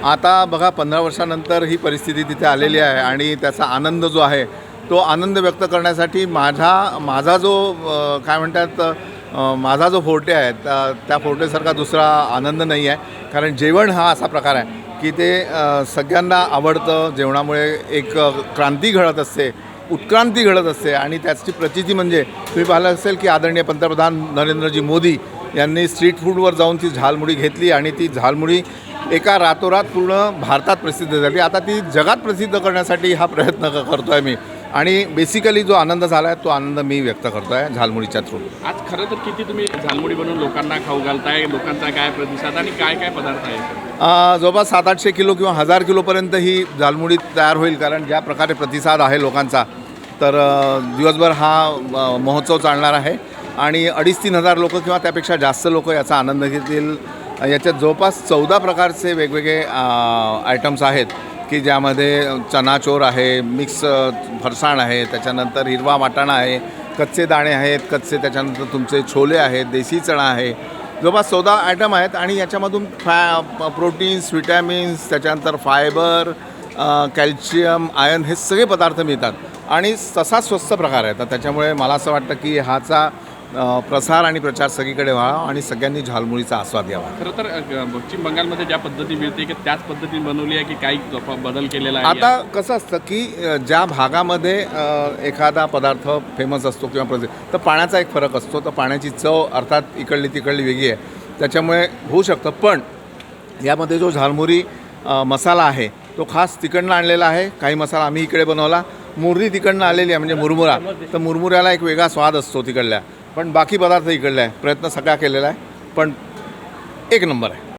आता बघा 15 वर्षानंतर ही परिस्थिती तिथे आलेली आहे आणि त्याचा आनंद जो आहे तो आनंद व्यक्त करण्यासाठी माझा जो काय म्हणतात माझा जो फोर्टे आहे त्या फोर्टेसारखा दुसरा आनंद नाही आहे. कारण जेवण हा असा प्रकार आहे की ते सगळ्यांना आवडतं. जेवणामुळे एक क्रांती घडत असते, उत्क्रांती घडत असते आणि त्याची प्रचिती म्हणजे तुम्ही पाहिलं असेल की आदरणीय पंतप्रधान नरेंद्रजी मोदी यांनी स्ट्रीट फूडवर जाऊन ती झालमुडी घेतली आणि ती झालमुडी एका रातोरात पूर्ण भारतात प्रसिद्ध झाली. आता ती जगात प्रसिद्ध करण्यासाठी हा प्रयत्न करतो आहे मी आणि बेसिकली जो आनंद झाला आहे तो आनंद मी व्यक्त करतो आहे झालमुडीच्या थ्रू. आज खरं तर किती तुम्ही झालमुडी बनवून लोकांना खाऊ घालताय, लोकांचा काय प्रतिसाद आणि काय काय पदार्थ आहे? जवळपास 700-800 किलो किंवा 1000 किलोपर्यंत ही झालमुडी तयार होईल. कारण ज्या प्रकारे प्रतिसाद आहे लोकांचा तर दिवसभर हा महोत्सव चालणार आहे आणि 2500-3000 हजार लोक किंवा त्यापेक्षा जास्त लोक याचा आनंद घेतील. याच्यात जवळपास 14 प्रकारचे वेगवेगळे आयटम्स आहेत की ज्यामध्ये चनाचोर आहे, मिक्स फरसाण आहे, त्याच्यानंतर हिरवा वाटाणा आहे, कच्चे दाणे आहेत, त्याच्यानंतर तुमचे छोले आहेत, देशी चणा आहे. जवळपास 14 आयटम आहेत आणि याच्यामधून प्रोटीन्स, विटॅमिन्स, त्याच्यानंतर फायबर, कॅल्शियम, आयर्न हे सगळे पदार्थ मिळतात आणि तसा स्वस्त प्रकार आहे. तर त्याच्यामुळे मला असं वाटतं की ह्याचा प्रसार आणि प्रचार सगळीकडे व्हावा आणि सगळ्यांनी झालमुडीचा आस्वाद घ्यावा. खरं तर पश्चिम बंगालमध्ये ज्या पद्धती मिळते की त्याच पद्धतीने बनवली आहे की काही बदल केलेला आहे? आता कसं असतं की ज्या भागामध्ये एखादा पदार्थ फेमस असतो किंवा तर पाण्याचा एक फरक असतो. तर पाण्याची चव अर्थात इकडली तिकडली वेगळी आहे, त्याच्यामुळे होऊ शकतं. पण यामध्ये जो झालमुरी मसाला आहे तो खास तिकडनं आणलेला आहे. काही मसाला आम्ही इकडे बनवला. मुरली तिकडनं आलेली आहे म्हणजे मुरमुरा, तर मुरमुऱ्याला एक वेगळा स्वाद असतो तिकडल्या. पण बाकी पदार्थ इकडले आहे. प्रयत्न सगळा केलेला आहे पण एक नंबर आहे.